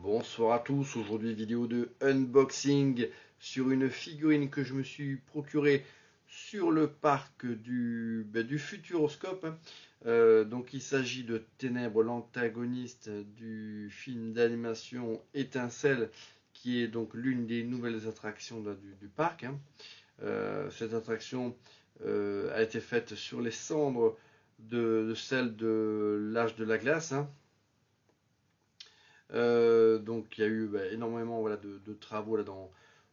Bonsoir à tous, aujourd'hui vidéo de unboxing sur une figurine que je me suis procurée sur le parc du Futuroscope. Donc il s'agit de Ténèbres, l'antagoniste du film d'animation Étincelle, qui est donc l'une des nouvelles attractions du parc. Cette attraction a été faite sur les cendres de celle de l'âge de la glace. Donc il y a eu énormément de travaux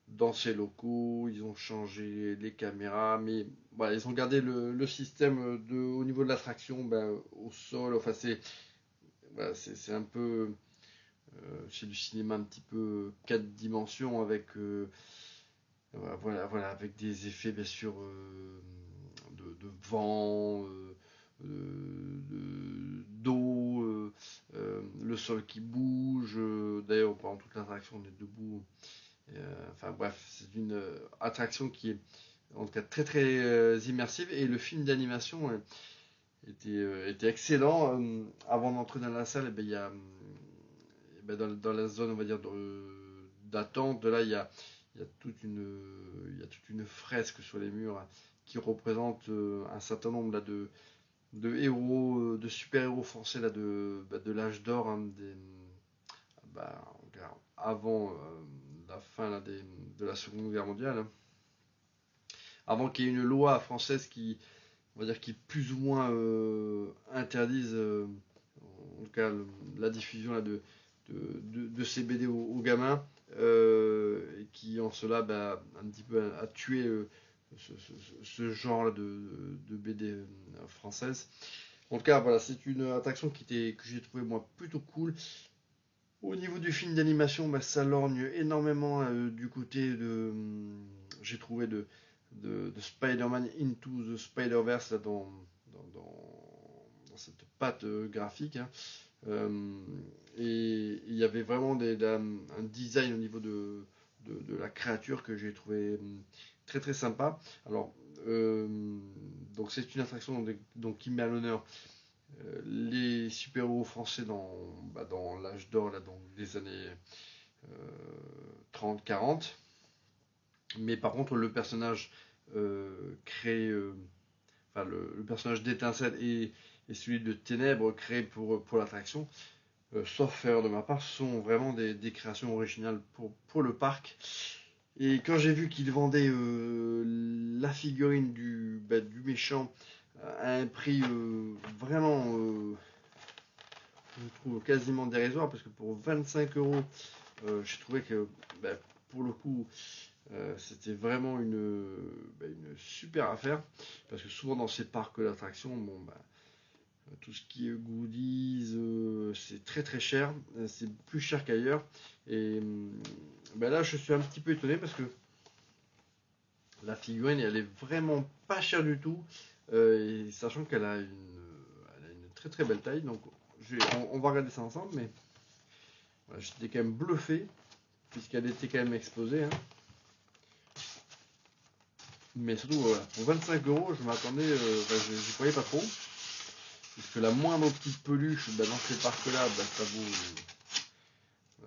dans ces locaux. Ils ont changé les caméras, mais voilà, ils ont gardé le système au niveau de l'attraction au sol. Enfin, c'est un peu c'est du cinéma un petit peu 4 dimensions avec avec des effets bien sûr de vent, d'eau, le sol qui bouge. D'ailleurs, pendant toute l'attraction, on est debout. Enfin bref, c'est une attraction qui est en tout cas très très immersive, et le film d'animation était excellent. Avant d'entrer dans la salle, il y a dans la zone, on va dire, d'attente, là il y a toute une fresque sur les murs qui représente un certain nombre de héros, de super-héros français de l'âge d'or, avant la fin de la Seconde Guerre mondiale, avant qu'il y ait une loi française on va dire, qui plus ou moins interdise en tout cas la diffusion de ces BD aux gamins, et qui en cela un petit peu a tué ce genre de BD française. En tout cas, voilà, c'est une attraction que j'ai trouvé moi plutôt cool. Au niveau du film d'animation, ça lorgne énormément du côté j'ai trouvé de Spider-Man Into the Spider-Verse là, dans cette patte graphique. Euh, et il y avait vraiment un design au niveau de la créature que j'ai trouvé très très sympa. Alors, euh, donc c'est une attraction donc, qui met à l'honneur les super-héros français dans l'âge d'or donc des années 30-40. Mais par contre, le personnage créé, enfin le personnage d'Étincelle et celui de Ténèbres créé pour l'attraction, sauf erreur de ma part, sont vraiment des créations originales pour le parc. Et quand j'ai vu qu'ils vendaient la figurine du méchant à un prix vraiment, je trouve quasiment dérisoire, parce que pour 25 €, j'ai trouvé que bah, pour le coup, c'était vraiment une super affaire, parce que souvent dans ces parcs d'attractions, tout ce qui est goodies, c'est très très cher, c'est plus cher qu'ailleurs. Et là, je suis un petit peu étonné, parce que la figurine, elle est vraiment pas chère du tout, et sachant elle a une très très belle taille. Donc on va regarder ça ensemble, mais voilà, j'étais quand même bluffé, puisqu'elle était quand même exposée. Mais surtout, voilà, pour 25 €, je m'attendais, j'y croyais pas trop, puisque la moindre petite peluche dans ces parcs-là,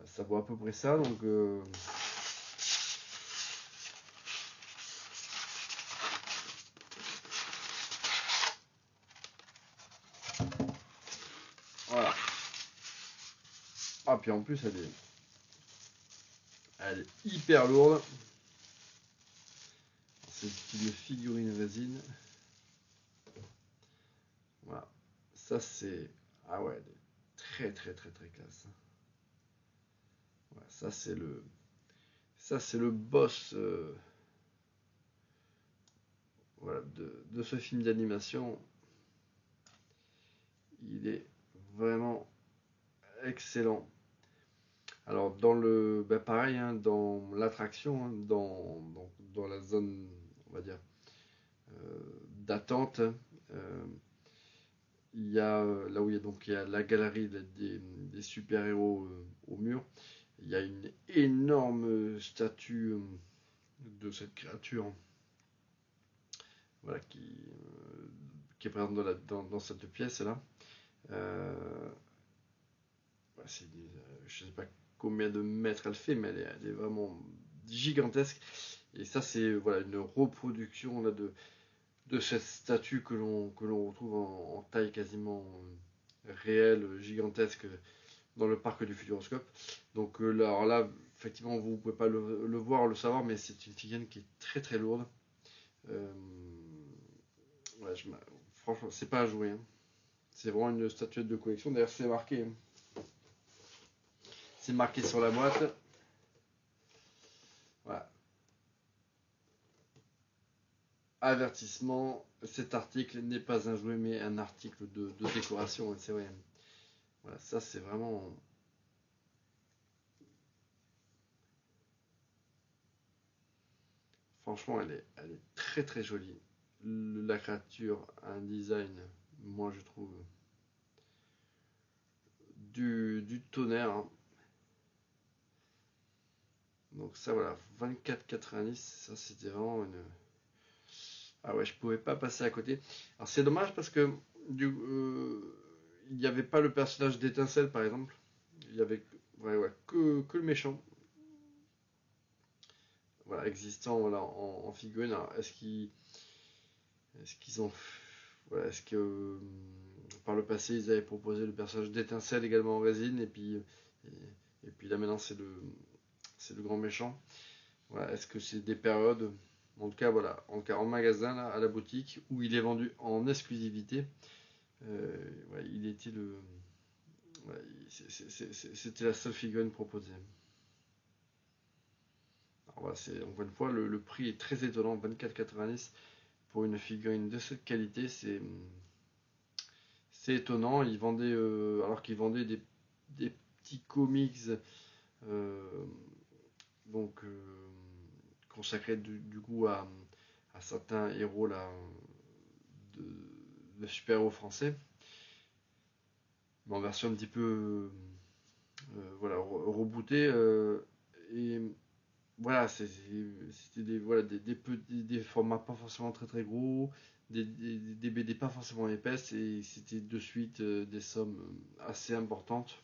ça vaut à peu près ça. Donc, voilà. Ah, puis en plus, elle est hyper lourde. C'est une figurine résine. Voilà. Ça, c'est. Ah ouais, elle est très très très très classe. Voilà, ça, c'est le boss voilà, de ce film d'animation. Il est vraiment excellent. Alors, pareil, dans l'attraction, dans la zone, on va dire, d'attente, il y a là où il y a la galerie des super-héros au mur. Il y a une énorme statue de cette créature, voilà, qui est présente dans cette pièce là. Euh, je sais pas combien de mètres elle fait, mais elle est vraiment gigantesque. Et ça, c'est voilà, une reproduction là, de cette statue que l'on retrouve en taille quasiment réelle, gigantesque, dans le parc du Futuroscope. Donc là, alors là, effectivement, vous ne pouvez pas le voir, le savoir, mais c'est une figurine qui est très très lourde. Euh, ouais, franchement, c'est pas à jouer, hein. C'est vraiment une statuette de collection. D'ailleurs, c'est marqué, hein. C'est marqué sur la boîte. Voilà. Avertissement, cet article n'est pas un jouet mais un article de décoration. Et c'est vrai. Voilà, ça c'est vraiment. Franchement, elle est très très jolie. La créature a un design, moi je trouve, du tonnerre, hein. Donc ça voilà, 24,90, ça c'était vraiment une. Ah ouais, je pouvais pas passer à côté. Alors c'est dommage parce que il n'y avait pas le personnage d'étincelle par exemple. Il y avait ouais, que le méchant. Voilà, existant voilà, en figurine. Alors, est-ce qu'ils ont. Voilà, est-ce que par le passé ils avaient proposé le personnage d'étincelle également en résine et puis là maintenant c'est le grand méchant. Voilà, est-ce que c'est des périodes, en tout cas voilà, en magasin là, à la boutique où il est vendu en exclusivité. Ouais, il était ouais, c'était la seule figurine proposée. Alors voilà, encore une fois le prix est très étonnant, 24,90 pour une figurine de cette qualité, c'est étonnant. Ils vendaient alors qu'ils vendaient des petits comics euh, donc consacrés du coup à certains héros là de, de super-héros français, mais en version un petit peu voilà, rebootée. Et voilà, c'était des formats pas forcément très très gros, des BD pas forcément épaisses, et c'était de suite des sommes assez importantes.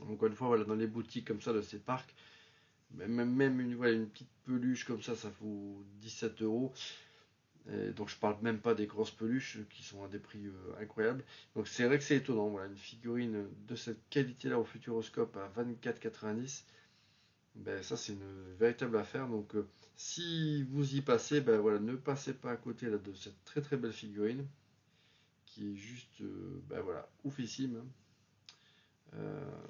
Encore une fois, voilà, dans les boutiques comme ça de ces parcs, même une petite peluche comme ça vaut 17 euros. Et donc je parle même pas des grosses peluches qui sont à des prix incroyables. Donc c'est vrai que c'est étonnant, voilà, une figurine de cette qualité-là au Futuroscope à 24,90. Ben, ça c'est une véritable affaire. Donc si vous y passez, ben voilà, ne passez pas à côté là, de cette très très belle figurine qui est juste ben voilà, oufissime, hein. Euh,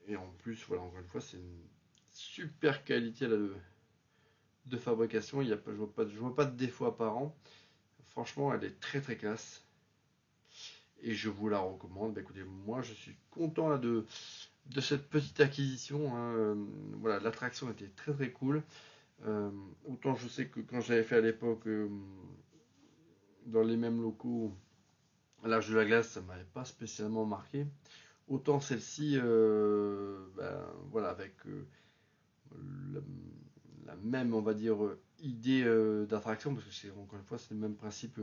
et en plus, voilà, encore une fois, c'est une super qualité là, de fabrication. Je vois pas de défaut apparent. Franchement, elle est très très classe. Et je vous la recommande. Ben, écoutez, moi je suis content là, de cette petite acquisition, hein. Voilà, l'attraction était très très cool. Autant je sais que quand j'avais fait à l'époque dans les mêmes locaux, à l'Arche de la Glace, ça m'avait pas spécialement marqué. Autant celle-ci, ben, voilà, avec la, la même, on va dire, idée d'attraction, parce que c'est encore une fois c'est le même principe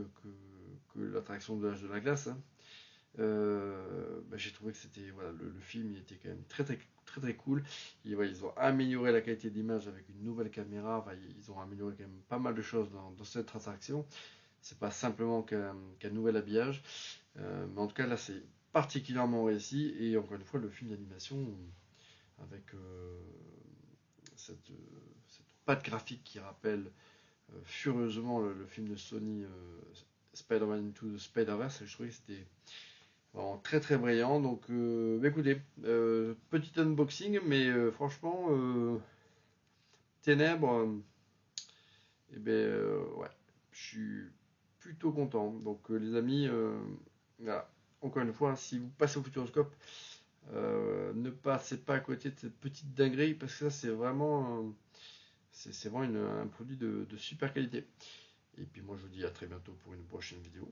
que l'attraction de l'Arche de la Glace, hein. Bah, j'ai trouvé que c'était voilà, le film il était quand même très très très très cool. Et, voilà, ils ont amélioré la qualité d'image avec une nouvelle caméra. Enfin, ils ont amélioré quand même pas mal de choses dans cette attraction. C'est pas simplement qu'un nouvel habillage, mais en tout cas là c'est particulièrement réussi. Et encore une fois le film d'animation avec cette patte graphique qui rappelle furieusement le film de Sony Spider-Man Into the Spider-Verse. Je trouvais que c'était vraiment très très brillant. Donc bah, écoutez, petit unboxing, mais franchement, Ténèbres, et ben ouais, je suis plutôt content. Donc les amis, voilà. Encore une fois, si vous passez au Futuroscope, ne passez pas à côté de cette petite dinguerie parce que ça c'est vraiment un produit de super qualité. Et puis moi je vous dis à très bientôt pour une prochaine vidéo.